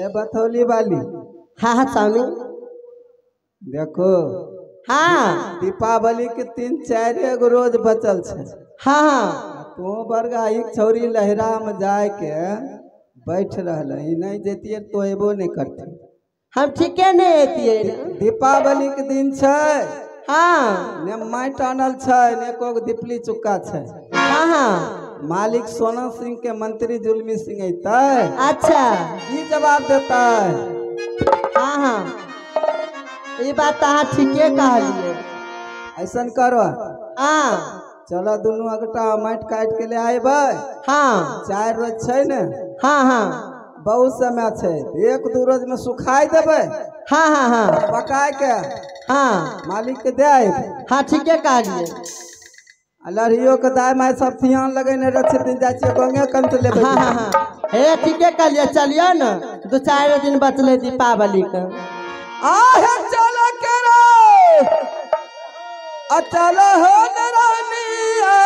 ये बथौली वाली। हाँ हाँ स्वामी। देखो हाँ दीपावली के 3-4 गो रोज बचल छे। हाँ हाँ तू बरगाही छोरी लहरा में जाए के बैठ रहल नहीं जतिये तो एबो नहीं करते। हम ठीके नहीं अतिये। दीपावली के दिन छे। हाँ ने माटि आनल छे ने को दीपली चुक्का छे। हाँ हाँ मालिक सोना सिंह के मंत्री जुलमी सिंह अतै। अच्छा की जवाब देता है? हाँ हाँ ये बात तो हाँ ठीके कहलिए। ऐसन करो हाँ चलो दुनू अगटा माटि काट के ले आबे। हाँ 4 रोज छे ने। हाँ हाँ बहुत समय छे 1-2 रोज में सुखाई देबे। हाँ हाँ हाँ पकाए के हाँ मालिक के दे आबे। हाँ ठीके कहलिए। लड़ियों के दाय माय सब ध्यान लगेने रहे दिन जाय छे गंगे कंत लेबे। हाँ हाँ हाँ हे ठीके कहलिए। चलियो न 2-4 दिन बचले दीपावली के। आहे चलो के रे चलो हो रानिया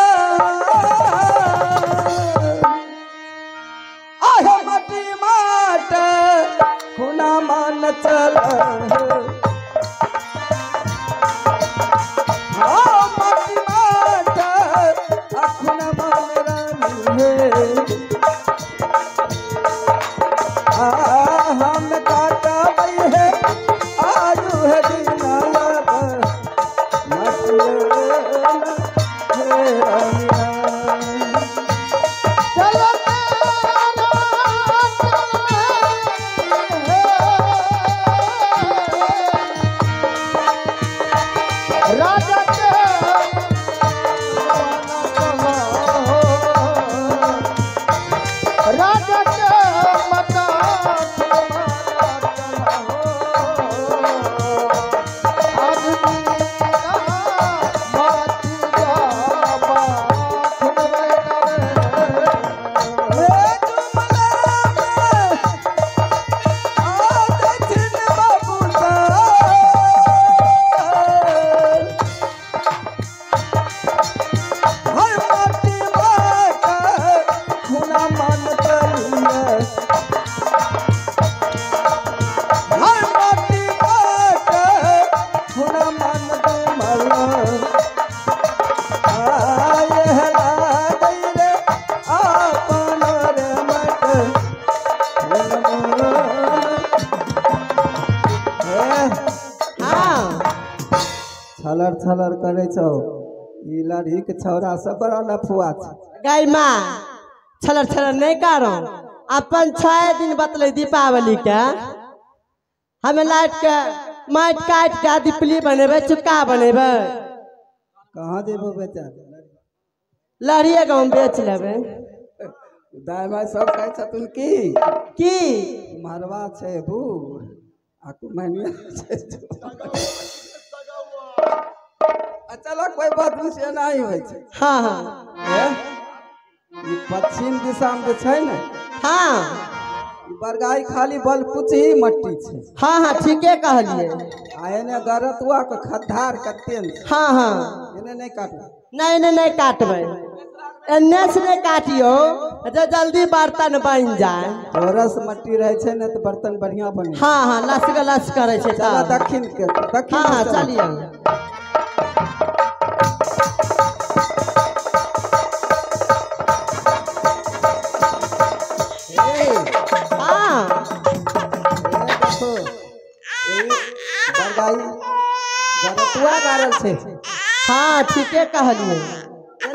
आहे मटी माट खुना मान चल मटी माट खुना मान रानी हम काटबै है आजू है दिन छलर छलर करे छौ। ई लड़ही के छौरा सब बड़ा लफुआ छ। गई माँ छलर छलर नहीं करो। अपन 6 दिन बतले दीपावली के हमें लाइट के माटि काट के दीपली बनेबे चुक्का बनेबे। कहाँ देबो बेटा? लड़िए गाँव बेच लेबे। दाय माय सब कहै छथुन की मरवा छे बूढ़ आ कुमनिया छे। चलो कोई बात से नहीं होइ छे। हाँ हाँ ई पश्चिम दिशा में छे ने। हाँ बरगाई खाली बल कुछ ही मट्टी छे। हाँ हाँ ठीके कहलिए। आ एने गरतुआ के खद्धार कते ने। हाँ हाँ एने नहीं काटो। नहीं नहीं नहीं काटबे। एने से नहीं काटियो जो जल्दी बर्तन बन जाए। रस मट्टी रहे छे ने तो बर्तन बढ़िया बने। हाँ हाँ लस करे छे। चला दक्षिण के दक्षिण। हाँ हाँ चलिए। गरतुआ गारल छे। हाँ ठीके कहलिए।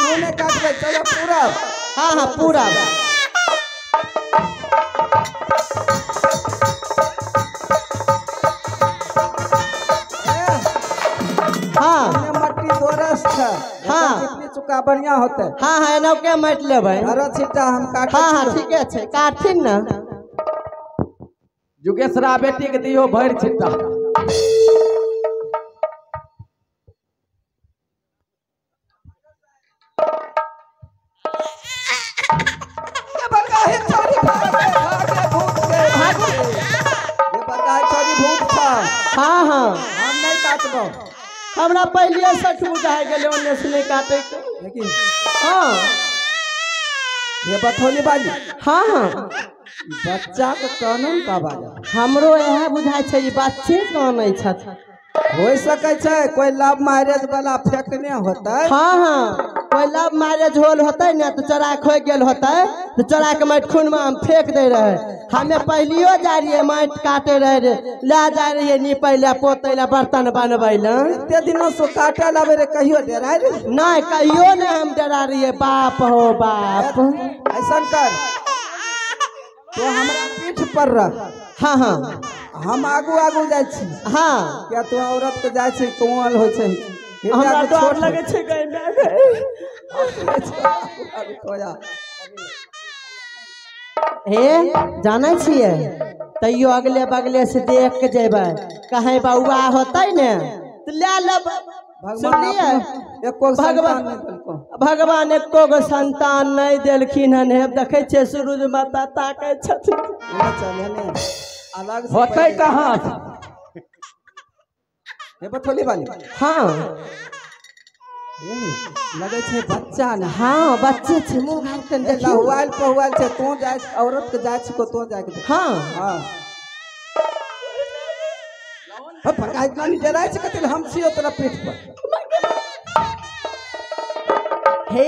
एने काटबे चलो पूरा। हाँ हाँ पूरा। हाँ मट्टी दोरस छे। हाँ कितनी चुका बढ़िया होते। हाँ हाँ एना के माटि लेबै। हरा छिट्टा हम काट। हाँ हाँ ठीके छे काटथिन न। जुगेश्वरा बेटी के दियो भर छिट्टा। ये बरगाही छोरी भागे भूत के भागे। ये बरगाही छोरी भूत था। हाँ हाँ हम नहीं काटबो। हमरा पहले सठ बुझाई गेले ओने से नहीं काटे के। लेकिन हाँ ये बथौली वाली। हाँ हाँ बच्चा के कानून का बाजा हमरो यह बुझाइ छै ई बच्चे कानै छथि। हो सकै छै कोई लव मैरिज वाला फेंकने होतै। हाँ हाँ कोई लव मैरिज होल होतै ने तो चोरा खोइ गेल होतै तो चोरा के माटि खून में हम फेंक दे रहे। हमें पहलियो जा रहिए माटि काटे रहे ले जा रहिए नीपै ले पोतै ले बर्तन बनबै ले। एते दिनों से काटे लाबे रे कहियो डेराय रे नहीं कहियो नहीं हम डरा रहिए बाप हो बाप। ऐसा कर तो हमरा पीठ पर रह। हाँ हाँ हम आगू आगू जाय छी। हाँ क्या तू औरत के जाय छी कोमल होय छै हमरा डर लगे छै गई ना गई। हे जानै छियै तैयो अगले बगले से देख के जेबै कहीं बउआ होतै ने तो ले लब। सुनलिए भगवान एको गो संतान नहीं देलखिन हन। हे देखे छे सूरज माता ताकै छथिन अलग होते कहाँ हे बथोली वाली। हाँ लगे छे बच्चा ना। हाँ बच्चे छे मुंह भागतन देखियो लहुआल पहुआल छे तू जाय औरत के जाय छी को तू जाय के। हाँ हां हो फका इतना नहीं डराय छे कते हम छियो तोरा पीठ पर। हे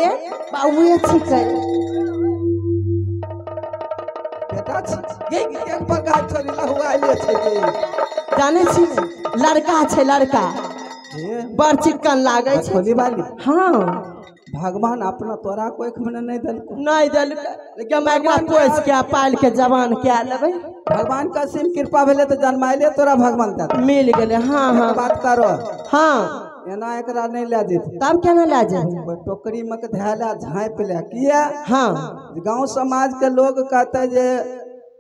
बाउए छिकै बेटा छी ये एक फका छोरी लहुआल छे। जाने छी लड़का छे लड़का बड़ चिक्कन लागे छे। खोली वाली हाँ भगवान अपना तोरा को एक महीना नहीं दल नहीं दल लेकिन हम एकरा पोस के पाल के जवान के लेबै। भगवान का सिम कृपा भेले तो जन्माइले तोरा भगवान दे मिल गेले। हाँ हाँ बात करो। हाँ एना एकरा नहीं ले जेते तब केना ले जेबै कोई टोकरी में के धैला झाँप ले किया। हाँ गांव समाज के लोग कहते जे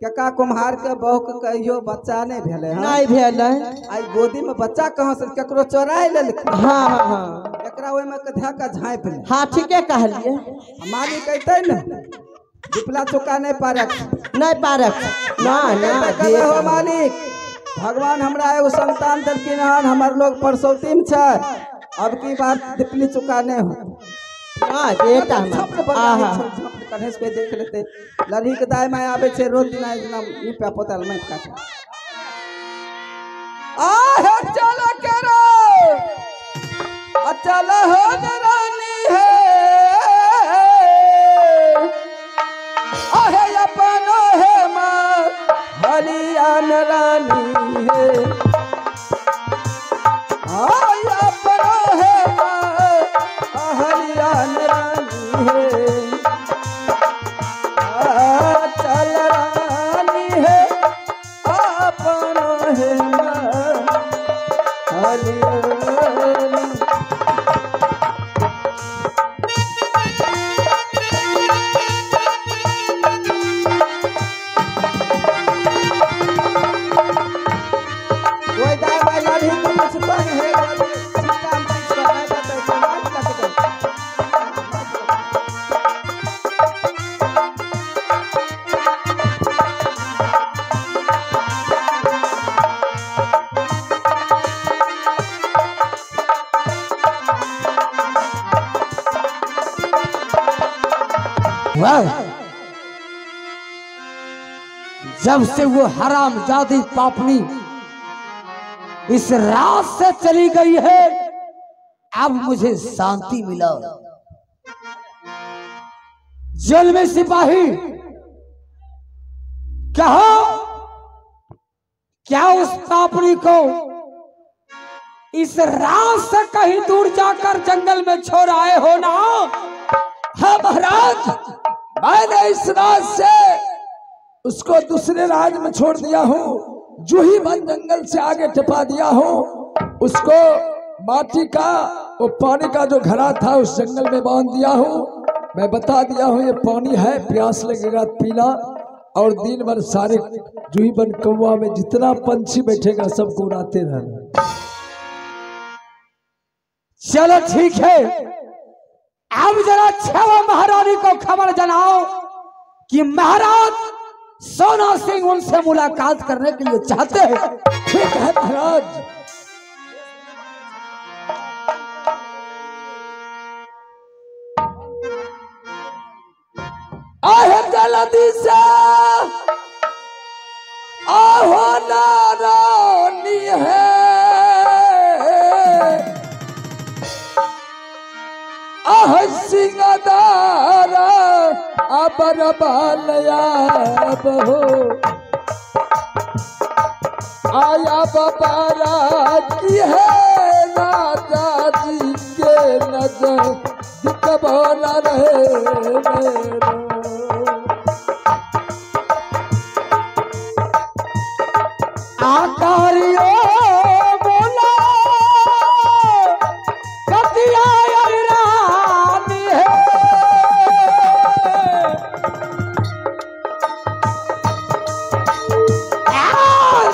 कका कुम्हार के बहू के कहियो बच्चा नहीं भेले। नहीं भेले आई गोदी में बच्चा कहाँ से केकरो चोराय लेलखिन। हाँ हाँ हाँ एकरा ओय में के धैका झाँप ले। हाँ ठीके कहलिए मालिक कहते न दिपला चुका नहीं पारक नहीं पारक ना ना हो मालिक भगवान हमरा एगो संतान देलखिन हन हमर लोग परसौती में छै अब की बार दिपली चुका नहीं हो। हाँ बेटा कन्हेस पे देख लेते लड़ही के दाय में आवे छे रोज दिन इतना निपा पोतल में काटे आ हे चलो करो चल हो रानी है आहे अपनो है माँ हलियान रानी है आय अपनो है माँ हलियान रानी है चल रानी है अपनो है माँ हलियान। जब से वो हरामजादी पापनी इस रात से चली गई है अब मुझे शांति मिला। जेल में सिपाही कहो क्या उस पापनी को इस रात से कहीं दूर जाकर जंगल में छोड़ आए हो ना? हाँ महाराज मैंने इस रात से उसको दूसरे राज में छोड़ दिया हूँ। जूही वन जंगल से आगे टिपा दिया हूँ। उसको माटी का वो पानी का जो घड़ा था उस जंगल में बांध दिया हूँ। मैं बता दिया हूँ ये पानी है प्यास लगेगा पीना और दिन भर सारे जूही वन कौवा में जितना पंछी बैठेगा सबको उड़ाते रहना। चलो ठीक है अब जरा छेवा महारानी को खबर जनाओ कि महाराज सोना सिंह उनसे मुलाकात करने के लिए चाहते हैं। ठीक है महाराज। जल्दी से आहो नारानी है आह सिंगदारा अबर बालया बहो आया बबारा की है राजा जी के नजर दिखबोला रहे मेरो आकारियो बोला कतिया रानी है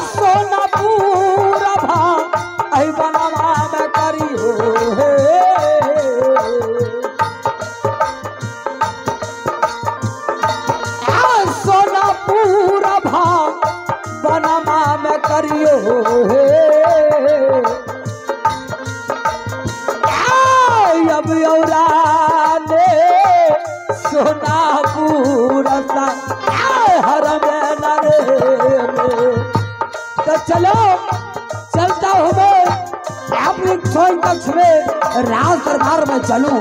सोना पूरा भा आई बनवा में करियो सोना पूरा भा बनवा में करियो अब ने सोना पूरा सा हर में न रे तो चलो चलता हूँ मैं अपनी सोई कक्ष में राज दरबार में चलूं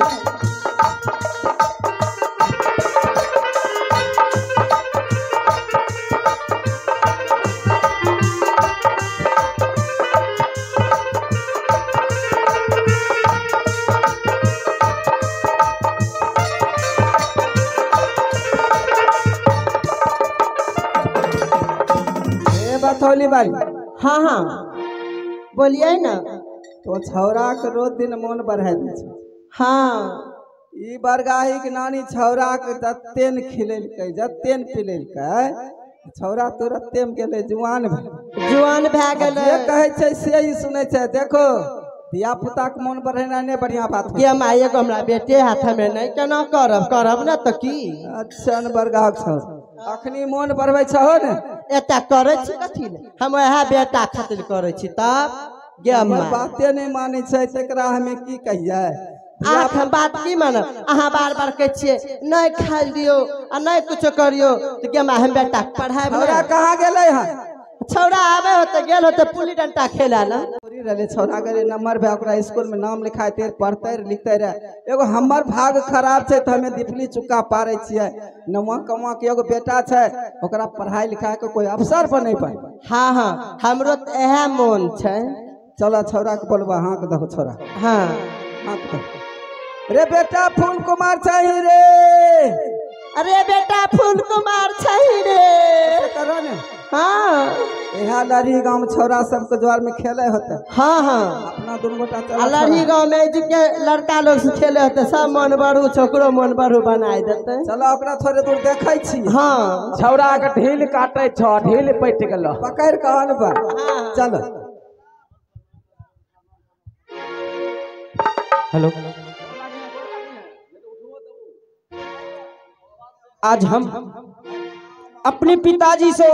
बथौली बाई। हाँ हाँ बोलिए ना। तो छौरा के रोज दिन मन बढ़ा दी छै। हाँ ई बरगाही के नानी छौरा के जतेन खिलेलकै जतेन पिलेलकै छौरा तुरते में गेलै जुआन भए गेलै। जे कहै छै से ही सुनै छै। देखो धिया पुता के मन बढ़ेना नहीं बढ़िया बात ये माये को हमरा बेटे हाथ में नहीं केना करब ना तो की। अच्छा न बरगाह छौ अखनी मन बढ़बै छहो ने एता करे छी कथी ले हम वह बेटा खातिर करे छी तब गे हमर बाते नहीं मानै छै तेकरा हमें की कहिए। आख हम बात की मानब अहाँ बार बार कह छिए नहीं खाइ दियो आ नहीं कुछ करियो तो गे हम बेटा पढ़ाई छौरा कहाँ गेलै हन। छौरा आवे होते गेल होते पुली डंटा खेला ला रहले छौरा गेले नंबर भे ओकरा स्कूल में नाम लिखाते पढ़ते लिखते रहे। एगो हमर भाग खराब छै तो हमें दिपली चुक्का पारे छिए। नवा कमा के एगो बेटा छै ओकरा पढ़ाई लिखाई के कोई अवसर पर नहीं पाए। हाँ हाँ हमरो तो एहे मन छै। चलो छौरा के बोलबा हाँ के दहो छोरा हाँ हाँ के रे बेटा फूल कुमार चाहिए रे। अरे बेटा फूल कुमार चाहिए रे करो ने। हाँ यहाँ लड़ी गांव में छौरा सबके द्वार में खेले होते। हाँ हाँ अपना दोनों गोटा चला लड़ी गाँव में के लड़का लोग से खेले होते सब मन बढ़ू छोकरो मन बढ़ू बनाई देते। चलो ओकरा थोड़े दूर देखे छी। हाँ छौरा के ढील काटे छ ढील पैट गेल पकड़ के आन बा। चलो हेलो आज हम अपने पिताजी से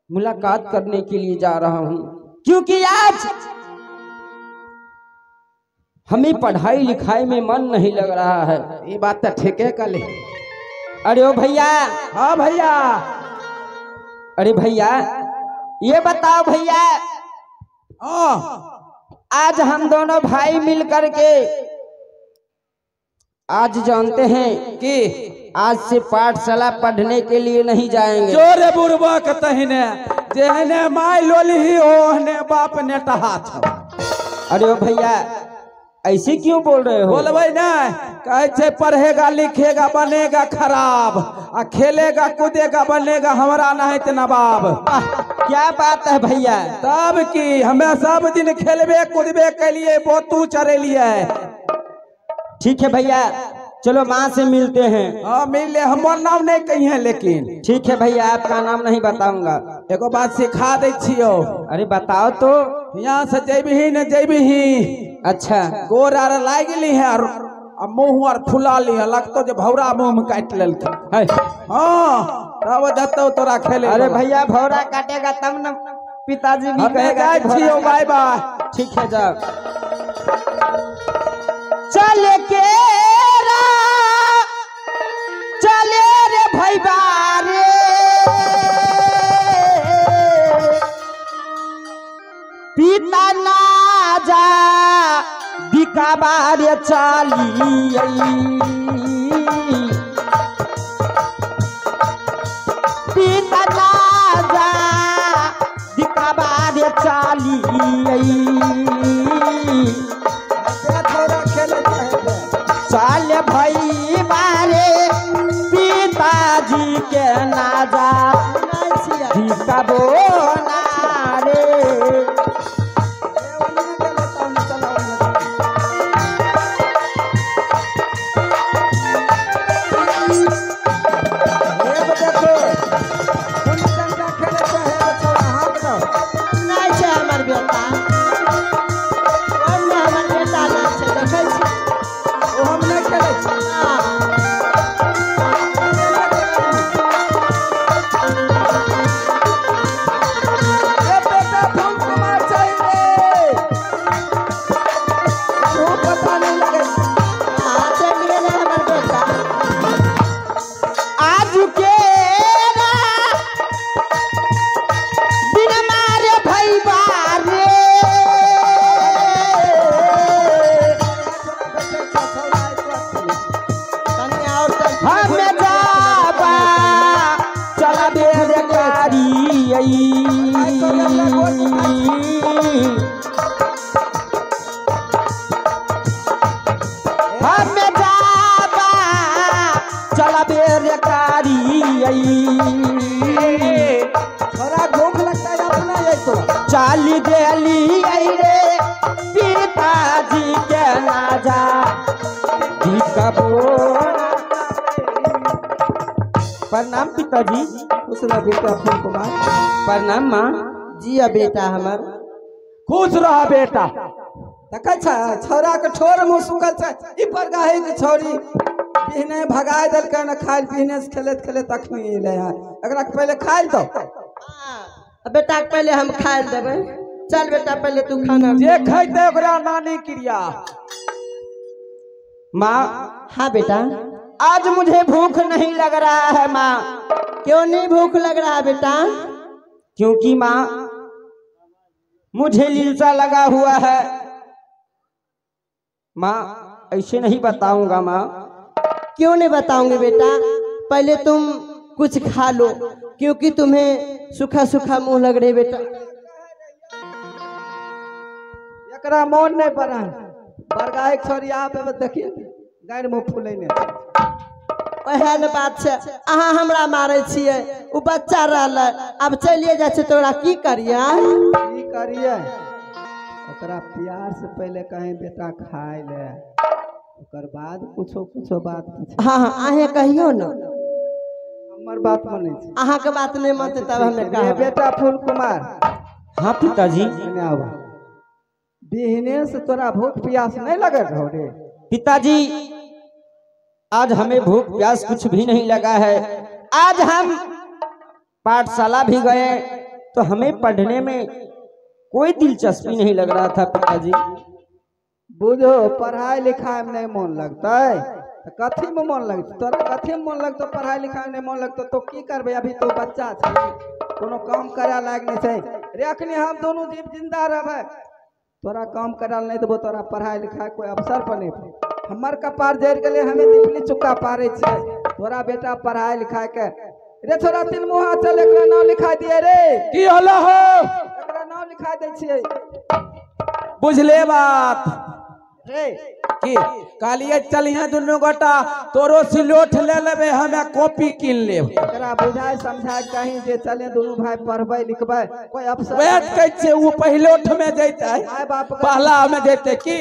मुलाकात करने के लिए जा रहा हूं क्योंकि आज हमें पढ़ाई लिखाई में मन नहीं लग रहा है। ये बात तो ठीक है कल। अरे ओ भैया। हाँ भैया। अरे भैया ये बताओ भैया आज हम दोनों भाई मिल करके आज जानते हैं कि आज से पाठशाला पढ़ने के लिए नहीं जाएंगे। जोरे बुरबा कतहिने जेहने माय लोली ओहने बाप नेटहा छ। अरे ओ भैया ऐसे क्यों बोल रहे हो। बोलबे ना कहे छे पढ़ेगा लिखेगा बनेगा खराब आ खेलेगा कूदेगा बनेगा हमारा नहीं तो नवाब। क्या बात है भैया। तब की हमें सब दिन खेलबे कूदबे के लिए बोतू चरेलिए। ठीक है भैया चलो माँ से मिलते हैं। हाँ मिल ले हमार नाम नहीं कही है लेकिन। ठीक है भैया आपका नाम नहीं बताऊंगा। एगो बात सिखा दे छियो। अरे बताओ तो। यहाँ से जेबही न जेबही। अच्छा गोर आर लागली है और मुँह आर फुला ली है लगतो जो भौरा मुँह में काट लेलकै। हाँ तब जतो तोरा खेले। अरे भैया भौरा काटेगा तब न पिताजी भी कहेगा छियो बाय बाय। ठीक है जाओ। चल के चले रे भैया रे दिखा बारे चाली पिता ना जा दिखा बारे चाली थोड़ा खेले चाल भई बारे पिताजी के नाजा दिखाबो ना रे चाली देली रे पिताजी के नाजा प्रणाम पिताजी। खुश रह बेटा फूल कुमार। प्रणाम माँ। जिया बेटा हमार। खुश रहा बेटा। देखै छ छौरा के ठोर मुंह सुखल छ। ई पर गाहे के छौरी बिहने भगाय देल के न खाइल बिहने से खेलत खेलत अखनी एले है। एकरा के पहले खाइल दो। बेटा के पहले हम खाइल देबै। चल बेटा पहले तू खाना जे खैते ओकरा नानी क्रिया। माँ। हाँ बेटा। आज मुझे भूख नहीं लग रहा है माँ। क्यों नहीं भूख लग रहा है बेटा? क्योंकि माँ मुझे लीलसा लगा हुआ है। माँ ऐसे नहीं बताऊंगा माँ। क्यों नहीं बताऊंगी बेटा? पहले तुम कुछ खा लो क्योंकि तुम्हें सूखा सूखा मुंह लग रही बेटा। एकरा मन नहीं पड़ा। बरगाहे छोरी आप देखिए गाय मुंह फूले ने। ओहे न बात छै। अहाँ हमरा मारे छिए। उ बच्चा रहले अब चलिए जाय छै तोरा की करिया? की करिए? ओकरा प्यार से पहले कहीं बेटा खाए ले ओकर बाद कुछो बात पूछ। हाँ हाँ आहे कहियो न। हमर बात माने छै। अहाँ के बात नहीं मानते तब हमें कहा बेटा फूल कुमार। हाँ पिताजी। बिहने से तोरा भूख प्यास नहीं लगे रहो रे? पिताजी आज हमें भूख प्यास कुछ भी नहीं लगा है। आज हम पाठशाला भी गए तो हमें पढ़ने में कोई दिलचस्पी नहीं लग रहा था पिताजी। बुझो पढ़ाई लिखाई में नहीं मन लगता है तो कथी में मन लगता? तोरा कथी में मन लगता? पढ़ाई लिखाई में मन लगता तो की करबे? अभी तो बच्चा छै कोनो काम करे लायक नहीं छै रे। अखनी हम दोनों जीव जिंदा रहबे तोरा काम करे नहीं देबो। तोरा पढ़ाई लिखाई कोई अवसर पर नहीं। हमर कपार जड़ गेले हमें दिपली चुक्का पारे छै। तोरा बेटा पढ़ाई लिखाई के रे थोड़ा तीन मुहा चल एकरा नाम लिखा दिए रे। की होला हो? एकरा नाम लिखा दे छियै। बुझले बात रे की कालिए चलिए दुनू गोटा तोरो सिलोट ले लेबे हमें कॉपी कीन लेब। एकरा बुझाय समझाय कहीं जे चले दोनों भाई पढ़बै लिखबै कोई अवसर वेट कहै छै उ पहिलोठ में जैते माय बाप पहला में जैते की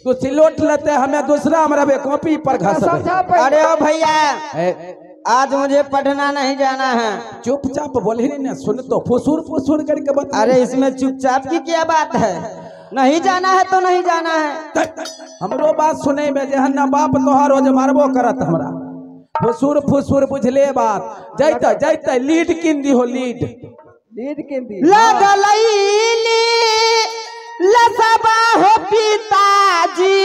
तू सिलोट लेते हमें दूसरा में रहे कॉपी पर घसबे। अरे ओ भैया आज मुझे पढ़ना नहीं जाना है। चुपचाप बोले ना सुन तो फुसूर फुसूर करके बता। अरे इसमें चुपचाप की क्या बात है? नहीं जाना है तो नहीं जाना है। हमरो बात सुने में जहन ना बाप तोहार रोज मारबो करत हमरा। फुसूर फुसूर बुझले बात। जैते जैते लीड किन दी हो लीड किन दी लगलैली लसबा हो पिताजी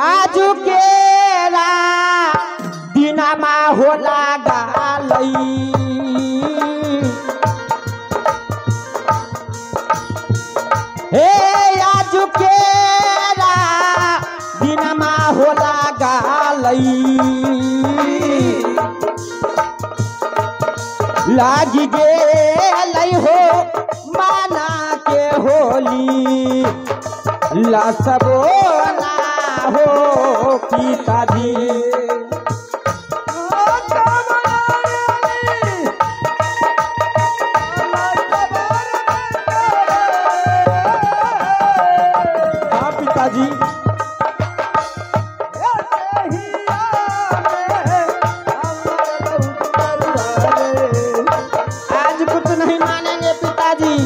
आजू केरा दिनमा हो लागलई लागी गेलै हो माना के होली लसबो ना हो पिताजी। हाँ पिताजी आज कुछ नहीं मानेंगे पिताजी।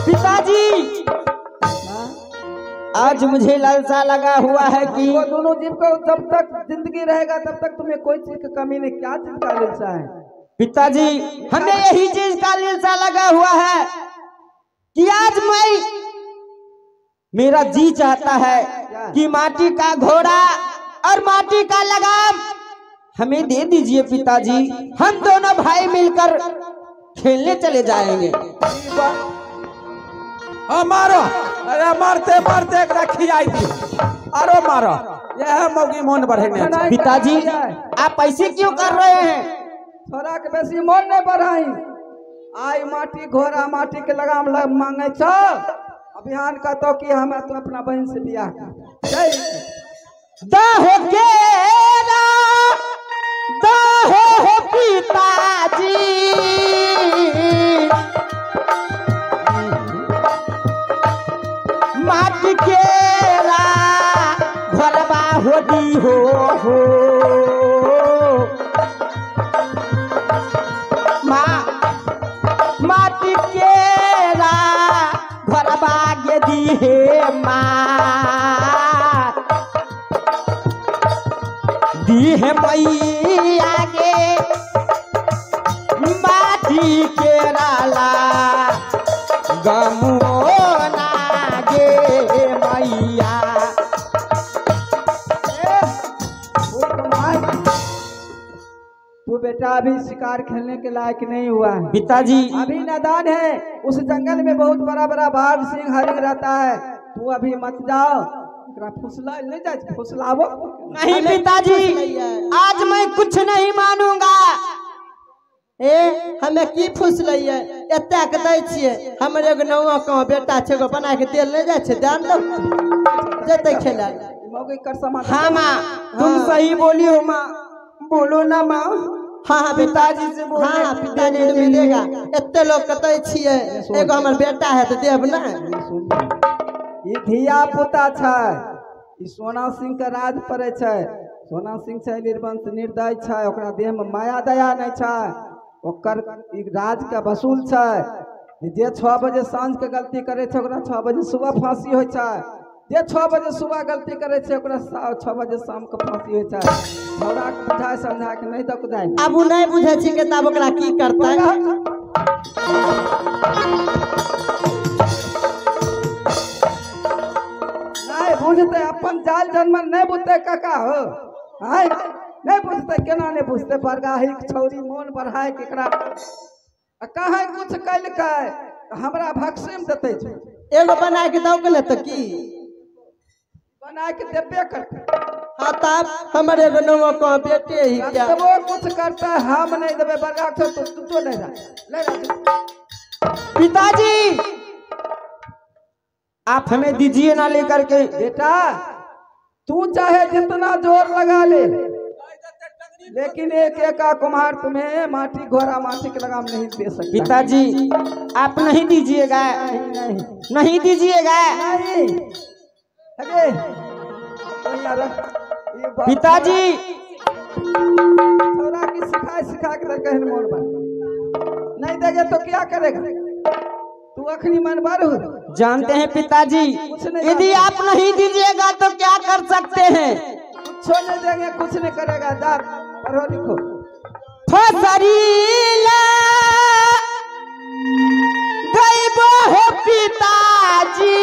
पिताजी आज मुझे लालसा लगा हुआ है कि वो दोनों जीव को जब तक जिंदगी रहेगा तब तक तुम्हें कोई चीज की कमी नहीं। क्या चीज का लालसा है? पिताजी हमें यही चीज का लालसा लगा हुआ है कि आज मेरा जी चाहता है कि माटी का घोड़ा और माटी का लगाम हमें दे दीजिए पिताजी। हम दोनों भाई मिलकर खेलने चले जाएंगे। मारो, अरे मारते मारते एक रखी आई थी। अरे मारो, यह मौगी मोन बढ़े। पिताजी आप ऐसे क्यों कर रहे हैं? थोड़ा के बेसी मोन नहीं बढ़ाई। आई माटी घोड़ा माटी के लगाम मांगे छ। अभियान का तो कि हमें तो अपना बहन से बियाह कर दाहो केरा दाहो पिताजी माटी केरा घरबा होदी हो माटी केरा घरबा गेदी हे माँ दी है मैया गे माटी केरा ला गमुना गे मैया। तू बेटा अभी शिकार खेलने के लायक नहीं हुआ है पिताजी। अभी नादान है। उस जंगल में बहुत बड़ा बड़ा बाघ सिंह हरिण रहता है। तू अभी मत जाओ। फुसला नहीं जाए फुसलावो नहीं पिताजी आज मैं कुछ नहीं मानूंगा। हमें की फुसलैया एते के दै छियै। हमर एगो नौवा का बेटा छै एगो बना के तेल ले जाय छै ध्यान दो जते खेला मौगी कर समान। हाँ माँ तुम सही बोली हो माँ। बोलो ना माँ। हाँ हाँ पिताजी से बोल। हाँ पिताजी ने मिलेगा। एते लोग कतै छियै एगो हमर बेटा है तो देब ना। ये धिया पुता छै। ई सोना सिंह के राज पड़े छै। सोना सिंह छै निर्वंश निर्दय छै। ओकरा देह में माया दया नहीं छै। ओकर राज के वसूल छै। जे 6 बजे साँझ के गलती करे छै ओकरा 6 बजे सुबह फांसी होय छै। जे 6 बजे सुबह गलती करे छै ओकरा 6 बजे शाम के फांसी होय छै। हमरा के बुझाय समझा के नहीं दक जाय। अब नहीं बुझे छी के तब ओकरा की करतै। नहीं बुझते अपन जाल जन्म नहीं बुझते काका हो। हाय नहीं बुझते केना नहीं बुझते। बरगाही छौरी मोन बढ़ाए केकरा कहे कुछ कल के हमरा भक्सिम देते छै। एगो बना के दो के तो की बना के देबे करते। हाँ तब हमर एगो नौवा का बेटे ही क्या वो कुछ करता है हम नहीं देबे। बरगा तो तू ले जा। पिताजी आप हमें दीजिए ना लेकर के। बेटा तू चाहे जितना जोर लगा ले लेकिन एक एका कुम्हार तुम्हें माटी घोड़ा माटी के लगाम नहीं दे सकता। पिताजी आप नहीं दीजिएगा। नहीं नहीं दीजिएगा। नहीं अरे पिताजी थोड़ा की सिखा के कहीं मोड़ पर नहीं देगे तो क्या करेगा? तू अखनी मन बारू जानते हैं पिताजी यदि आप नहीं दीजिएगा तो क्या कर सकते हैं? कुछ नहीं देंगे कुछ नहीं करेगा। जा पढ़ो लिखो। फसरीला गईबो हो पिताजी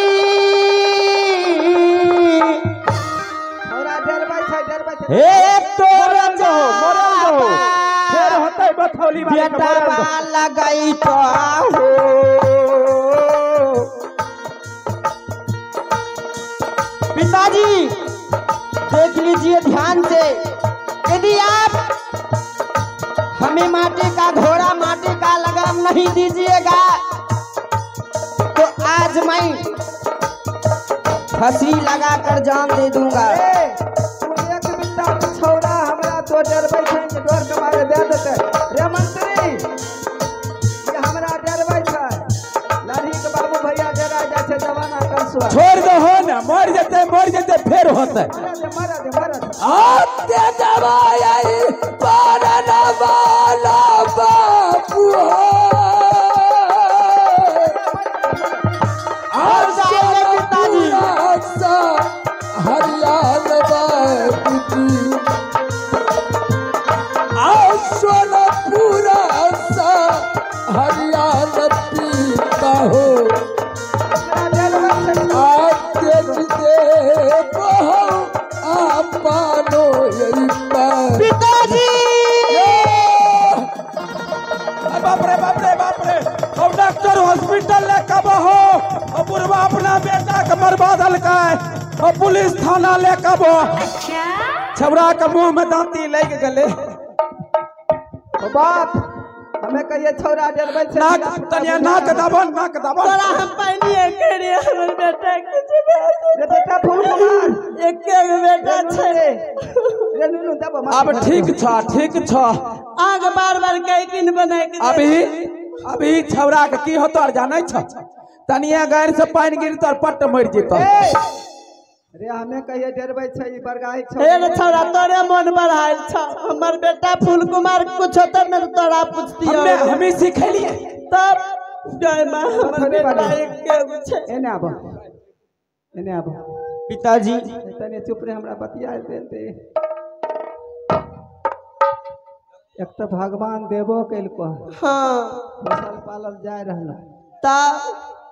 थोड़ा डर बैठ हे तोर बथौली वाले के बेटा मरद। बा लगाई तो हो पिताजी देख लीजिए ध्यान से, यदि आप हमें माटी का घोड़ा माटी का लगाम नहीं दीजिएगा तो आज मैं फांसी लगाकर जान दे दूंगा। तू एक बित्ता छौड़ा हमरा तो डरबै छै कि डर के मारे दे देते रे मंत्री, ये हमरा डरबै छै लाठी के बाबू भैया डरा जाय छै जवाना कंसुआ। छोड़ दो हो ना, मर जेते फेर होते। मारा दे आते दवाई पारन वाला बाबू हो पिताजी हरियाण बाबू पूरा हरियाण पीता हो आते पानो यही पिताजी बाप रे अब डॉक्टर हॉस्पिटल ले कब हो और बुढ़वा अपना बेटा के मरवा दलका और पुलिस थाना ले कब हो छबड़ा के मुंह में दांती लग गले। बाप हमें कहिए छौड़ा डरबै छै नाक तनिया नाक दबन तोरा हम पहले करे हमर बेटा के रे बेटा फोन कुमार एक बेटा छै रे नुनु दब अब ठीक छ आग बार कई किन बनाए के अभी छबड़ा के की होतो जानै छ, तनिया गैर से पानी गिरतो और पट मर जेतो। रे हमें कहिए डरबै छै ई बरगाही हे रे छौड़ा तोरे मन बढ़ाइल छ, हमर बेटा फूल कुमार कुछ होता न तोरा पूछतियो हमें सिखलिए तब जय मां हमर बेटा एक के छै। एने आब पिताजी तने चुप रे हमरा बतिया दे। एक तो भगवान देबो कैलको हां फसल पालल जाय रहल ता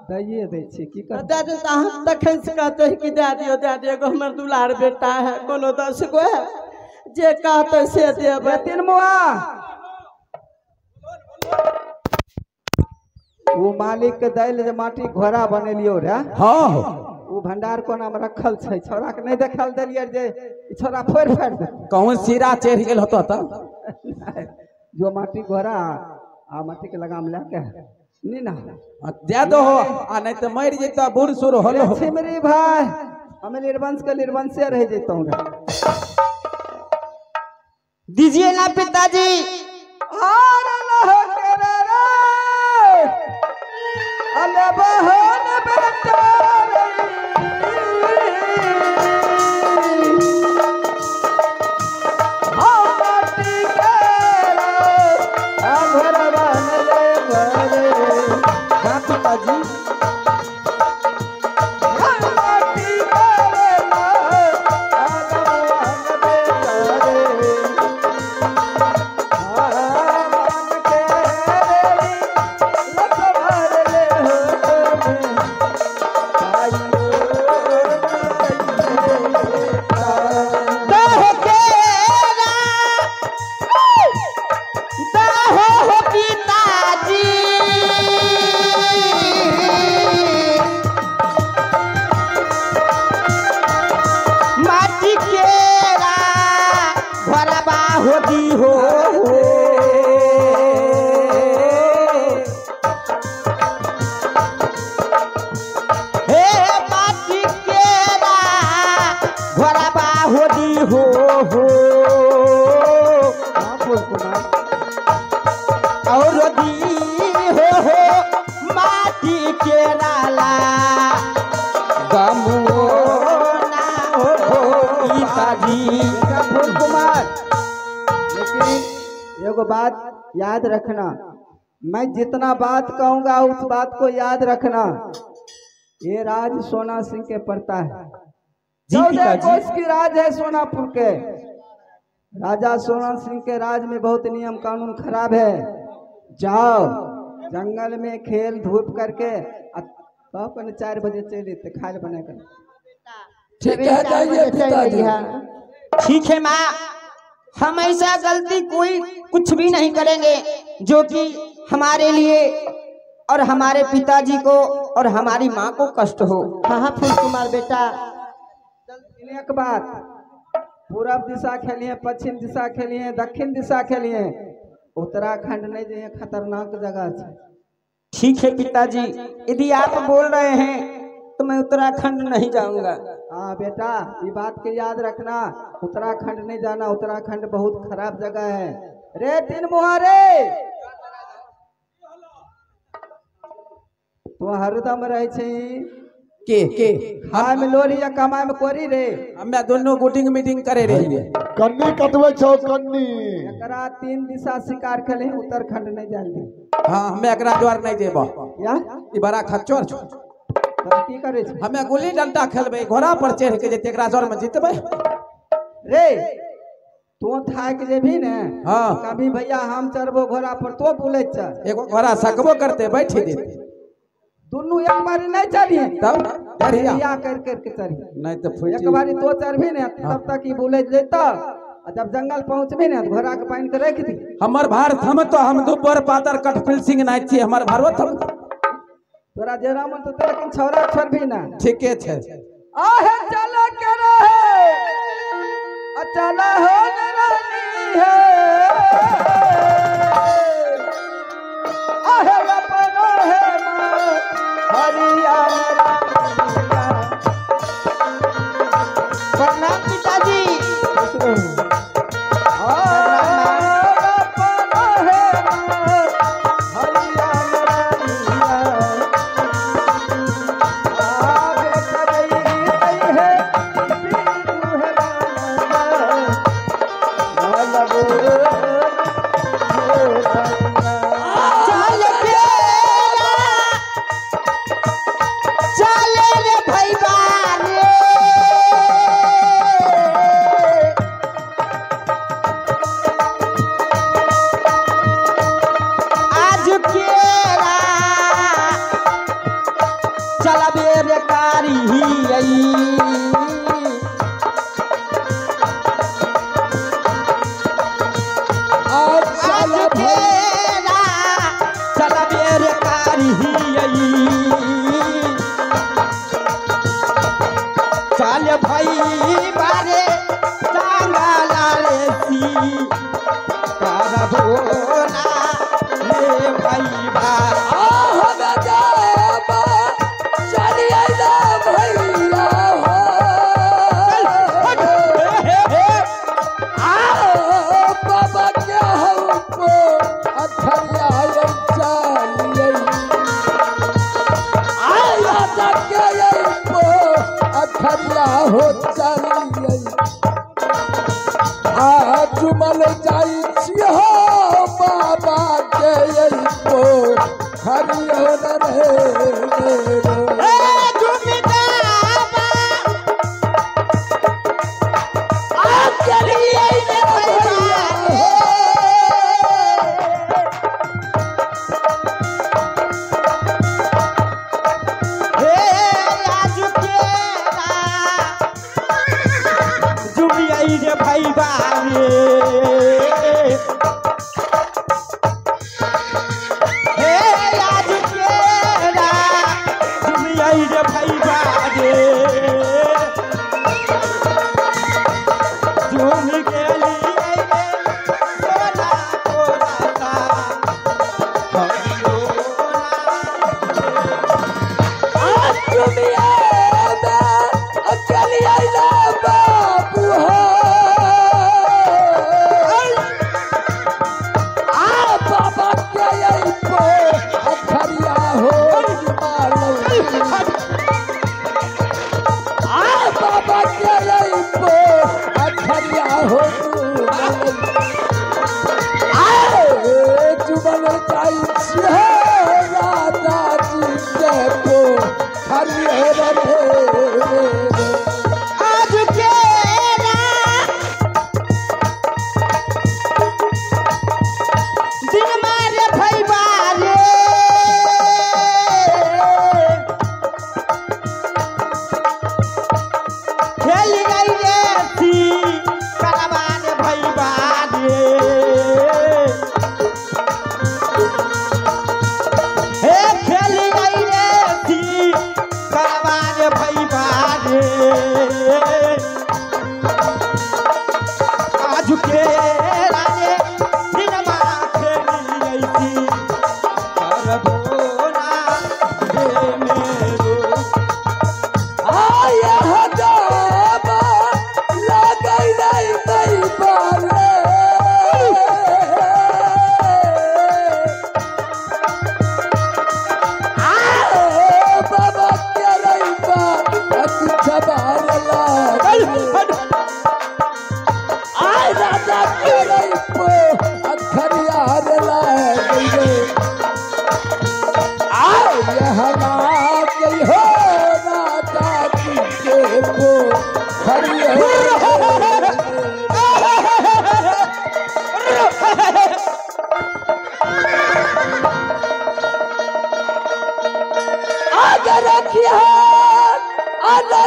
दैये दै छी की कर दे दे हम तखन से कहते हैं कि दे दियो एगो हमर दुलार बेटा है कोनो 10 गो है जे कहते से देबे। तीन मुआ वो मालिक के दैल जे माटी घोड़ा बनेलियो रे हां वो भंडार कोना में रखल छै, छोरा के नहीं देखल देलिए जे ई छोरा फोड़ दे कहूं सिरा चढ़ गेल होतो त जो माटी घोड़ा आ माटी के लगाम लेके नी ना दे दो हो आ नहीं तो मर जेता बूढ़ सुर होलो। छिमरी भाई हमें निर्वंश के निर्वंशे रह जेता हूँ दीजिए ना पिताजी। एगो बात याद रखना, मैं जितना बात कहूंगा उस बात को याद रखना। ये राज सोना सिंह के पड़ता है, 14 कोस की राज है सोनापुर के। राजा सोना सिंह के राज में बहुत नियम कानून खराब है। जाओ जंगल में खेल धूप करके 4 बजे चले थे खाल बना कर। ठीक है, जाइए पिताजी। ठीक है माँ। हम ऐसा गलती कोई कुछ भी नहीं करेंगे जो कि हमारे लिए और हमारे पिताजी को और हमारी माँ को कष्ट हो। हाँ हाँ फूल कुमार बेटा, एक बात, पूरब दिशा खेलिए, पश्चिम दिशा खेलिए, दक्षिण दिशा खेलिए, उत्तराखंड नहीं जाइए, खतरनाक जगह है। ठीक है पिताजी, यदि आप बोल रहे हैं तो मैं उत्तराखंड नहीं जाऊंगा। हाँ बेटा, ये बात के याद रखना, उत्तराखंड नहीं जाना, उत्तराखंड बहुत खराब जगह है। रे तीन मुहारे तो हरदम रहे के खाए में लोरी या कमाए में कोरी रे। हमें दोनों गुटिंग मीटिंग करे रही है। कन्नी कटवे छो कन्नी। एकरा 3 दिशा शिकार खेले, उत्तराखंड नहीं जाए। हाँ हमें एकरा द्वार नहीं देबा या ई बड़ा खच्चर छो। तब की करे छै? हमें गुल्ली डंडा खेलबे, घोड़ा पर चढ़ के जेते एकरा जोर में जीतबे। रे तो थाक जेबी ने। हाँ कभी भैया हम चढ़बो घोड़ा पर, तो बोले छ एगो घोड़ा सकबो करते बैठ दे, दुनू एक बारी नहीं चढ़िए, तब बढ़िया या कर के चढ़िए। नहीं तो एक फुटी बारी तो चढ़बी ने, तब तक ही बोले जेता। जब जंगल पहुंचबी ने, घोड़ा के पानी के रख दी। हमर भार थम तो हम दुबर पातर कटफिल सिंह नाच छी, हमर भारवा थम तोरा जेरा मन तो लेकिन छौरा छोड़बी ना। ठीके छे। आहे चला के रहे अचला हो रानी है, आहे अपना है मां हरिया। प्रणाम पिताजी। चल भाई बारे चांगा लाले सी करबोना ले भाई बा हो चलिए जुमल जाई छियो बाबा के को हरियो रे भाई बारे हे आज केरा तुम आई रे भाई बारे झूम के लिए सोना कोराता आज तुम आदा अकेली आइला बाबू हो भाई बा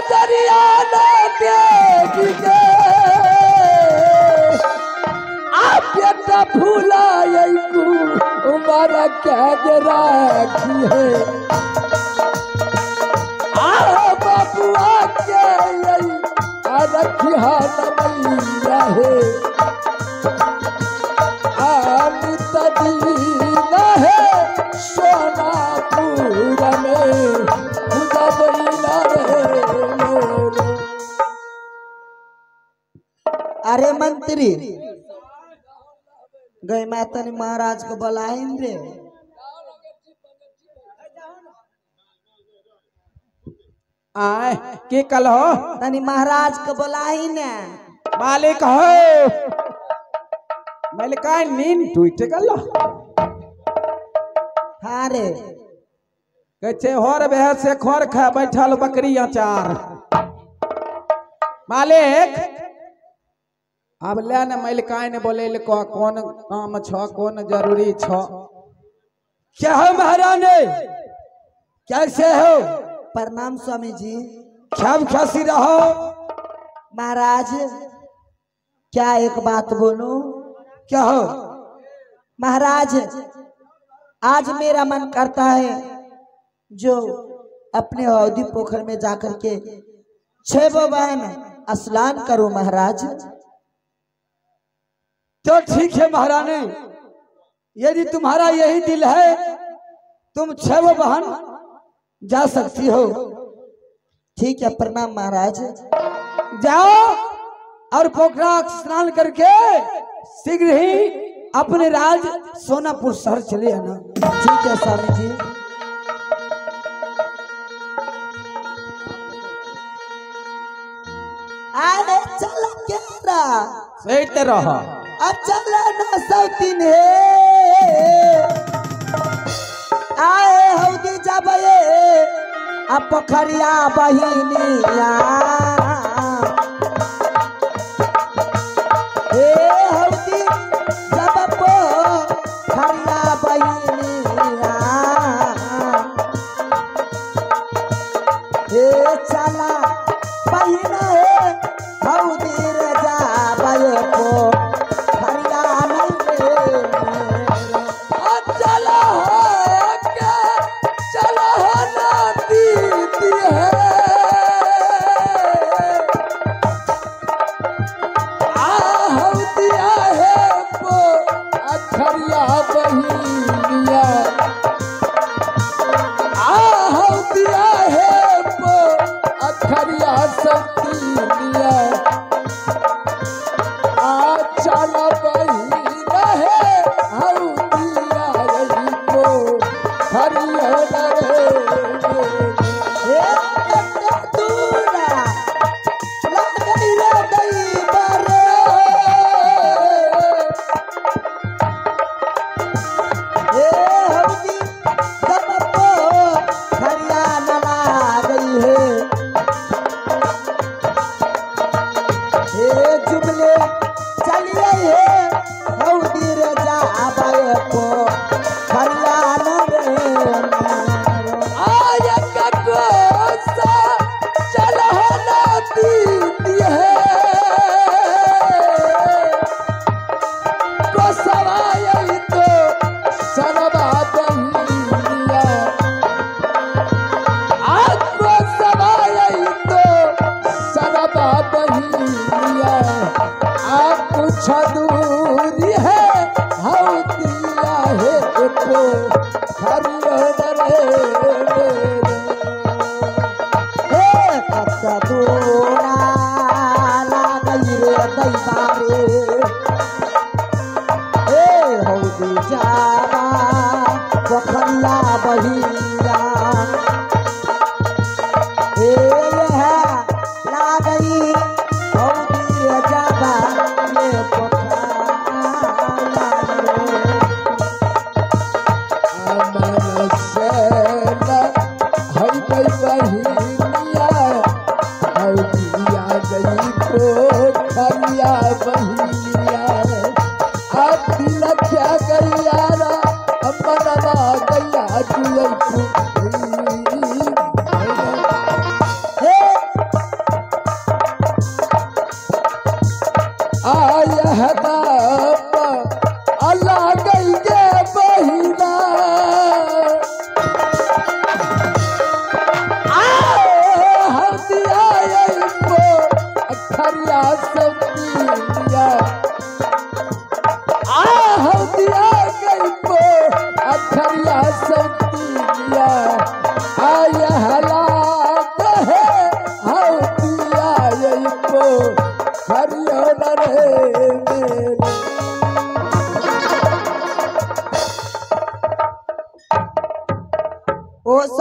नजरिया ना देगी के आप बेटा भूला यू उम्र क्या राखी है बाबुआ के रखी हाथ मैया है तदीना है सोनापुर में खुदा बना रे। अरे मंत्री गई माता ने महाराज को बुलाइन रे। आए के कल हो तनी महाराज को बुलाई ने मालिक हो मालिका नींद टूट गल हाँ रे कहते होर बेहद से खोर खा बैठल बकरी अचार मालिक अब ले न मालिका ने बोले कौन काम छ कौन जरूरी छ क्या हो महारानी कैसे हो प्रणाम स्वामी जी। क्या खासी रहो महाराज क्या एक बात बोलूं? क्या हो महाराज आज मेरा मन करता है जो अपने अवधि पोखर में जाकर के 6 बहन स्नान करूं महाराज। तो ठीक है महारानी यदि तुम्हारा यही दिल है तुम 6 बहन जा सकती हो। ठीक है प्रणाम महाराज। जाओ और पोखरा स्नान करके शीघ्र ही अपने राज सोनापुर शहर चले आना। ठीक है स्वामी जी। अरे चल क्या सही रहा चला ना सौतीन है आए हौदी जबे आ पोखरिया बहिनिया ए हौदी जब पोखरिया बहिनिया ए चला बहिना है हौदी रे जाबे पोखरिया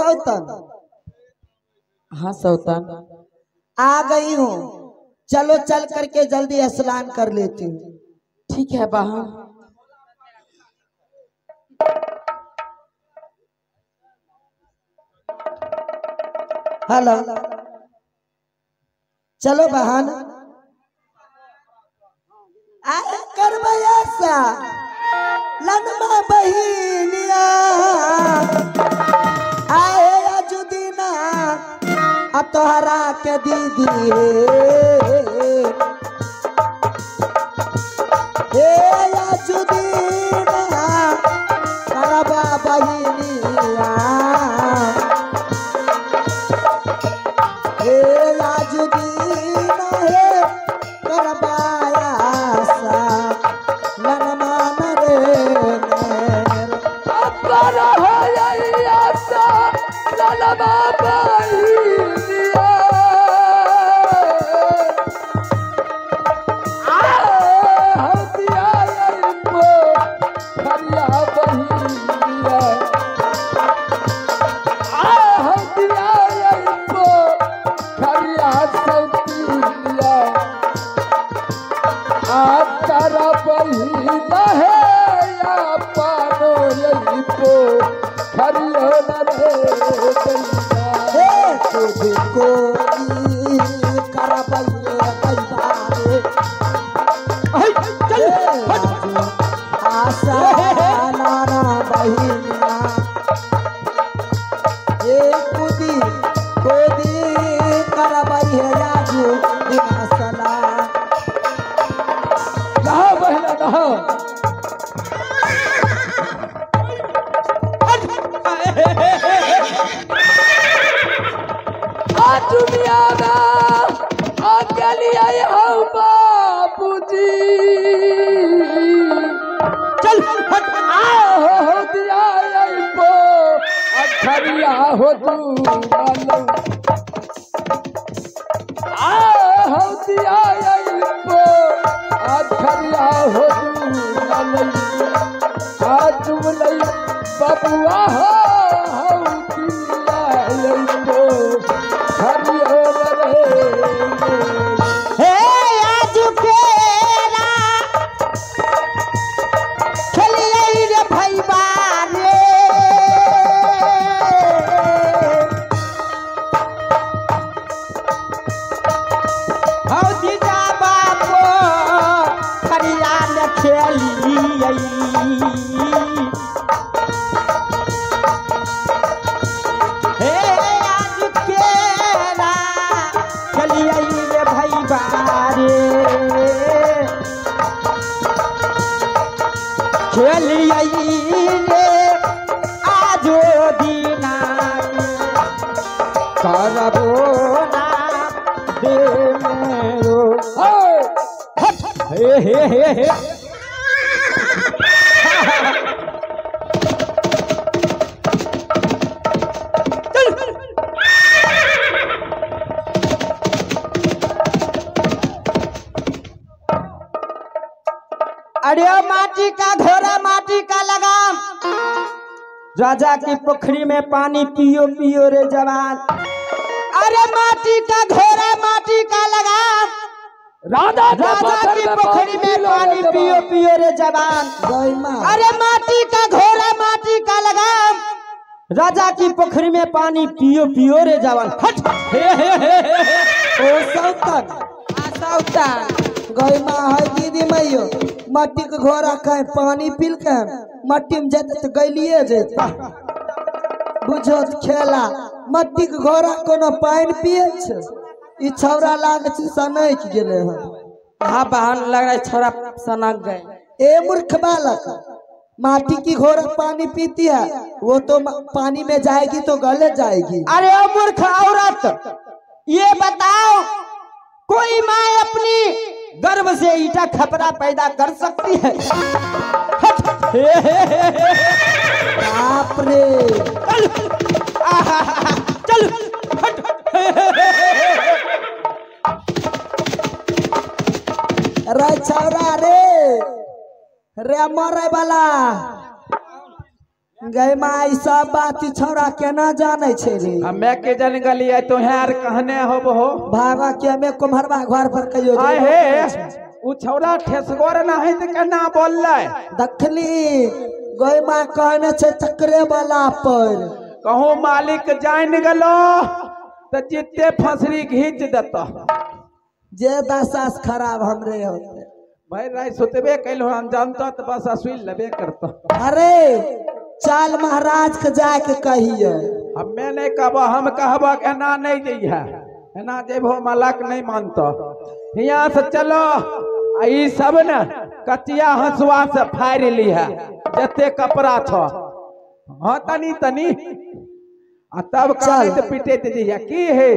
सौतन हाँ सौतन आ गई हूँ, चलो चल करके जल्दी स्नान कर लेती हूँ। ठीक है बहन। हेलो, चलो बहन आए करबै ऐसा लनमा बहिनिया आए अजुदीना आ तोहरा के दीदी हे अजुदीना करबा बहिनिया हे अजुदीना हे करबाया सा लनमा रे अब्बार हो आसा ललमा बहिनिया हदिया इनको खरिया बहिनिया हदिया इनको खरिया सौतिया आकर बहिना है या पानो यही खरियो न रे हे तुझको करबैये बैबारे चल आशा नाना बहिनिया हे कुदी करबैये राजू सला नहा बहना नहा दुनिया में अकेली हो बाबूजी चल हट हो दिया इनको अखरिया हो तू मानो हो दिया इनको अखरिया हो तू मानो तुम नहीं बबुआ हो दिया इनको हे आजू केरा खेलिए रे भैया रे हौदी जा बाबो खरिया में खेलिए हे आजू केरा खेलिए रे भैया रे खेलिए रे आजो दीना करबो ना दे मेरो हे अरे माटी का घोड़ा माटी का लगाम राजा की पोखरी में पानी पियो पियो रे जवान अरे माटी का घोड़ा माटी का लगाम राधा राजा की पोखरी में पानी पियो पियो रे जवान अरे माटी का घोड़ा माटी का लगाम राजा की पोखरी में पानी पियो पियो रे जवान हट ओ सौतन गई माँ है दीदी मैयो मट्टी के घोड़ा कहे पानी पील के मट्टी में जेते तो गलिए जेते बुझो खेला मट्टी के घोड़ा कोनो पानी पिए छ ई छौरा लाग छ सनक गेले है। हाँ बहन लग रहा है छोरा सनक गए। ए मूर्ख बालक माटी की घोड़ा पानी पीती है वो तो पानी में जाएगी तो गले जाएगी। अरे ओ मूर्ख औरत ये बताओ कोई माँ अपनी गर्भ से ईटा खपरा पैदा कर सकती है? बाप रे चल रे छौरा रे रे मरे वाला गई माँ ई सब बात ई छौड़ा केना जाने छे रे हमें के जन गलिए तो यार कहने हो भागा के में कुम्हरवा घर पर कहियो आए हे उ छौड़ा ठेसगोर ना है तो केना बोलले दखली गई माँ कहने छे चक्रे वाला पर कहूँ मालिक जान गलो तो जिते फसरी घींच देता जे दशास खराब हमरे होते भाई राय सुतबे कैलो हम जानता तो बस असुई लेबे करता अरे चाल महाराज के जाके कहिए हमें नहीं कहब हम कहब एना नहीं जइहा एना जेबो मलक नहीं मानता यहाँ से चलो ई सब न कचिया हंसुआ से फाड़ ली है जते कपड़ा था हाँ तनी तनी आ तब काट पीटे जइहा की है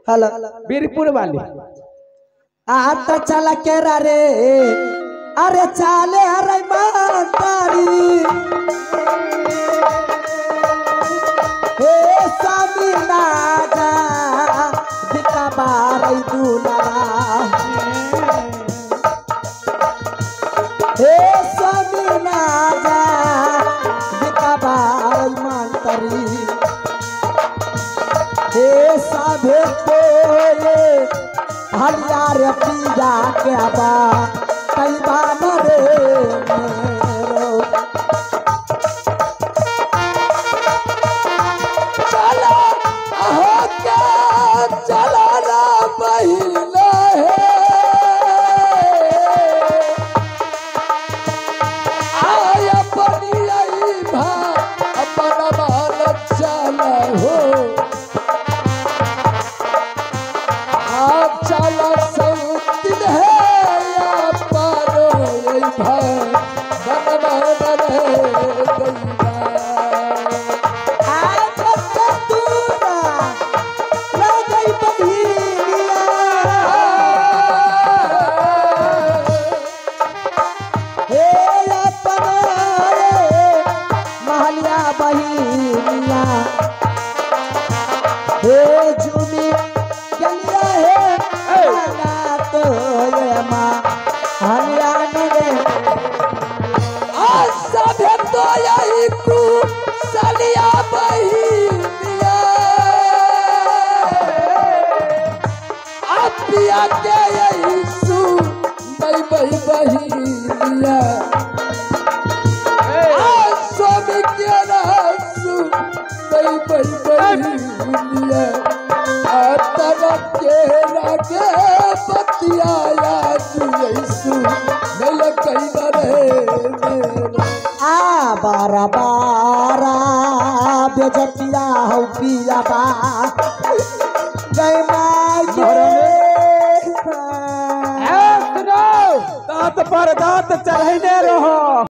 हेलो बीरपुर वाली आ तो चला के रे अरे चाले अरे मातारी हे स्वामी नागा दिका बारई दुलारा हे स्वामी नागा दिका बारई मातारी हे साभे तोरे हरियार पीजा के बा कई बान रे मेरो चलो हो के चलो ना बहिना है आय अपनी आई भा अपना बाल चलो हो आप चलो सौतिन है या पारो यही भाई बनवा बने आज तक दूरा ना गई बहिनिया हे अपना महलिया बहिनिया हे जुमी गलिया है तो ये माँ हरियाण में आज सब तो यही कु सलिया बहिनिया आप पिया के यही सु नहीं बही बहिनिया आज स्वामी के रहसु नहीं बही बहिनिया के लागे बतियाया तू मिल कई बरे आ बारा बारा बेजतिया हो पिया बा गई माँ दांत पर दांत चढ़ने रहो।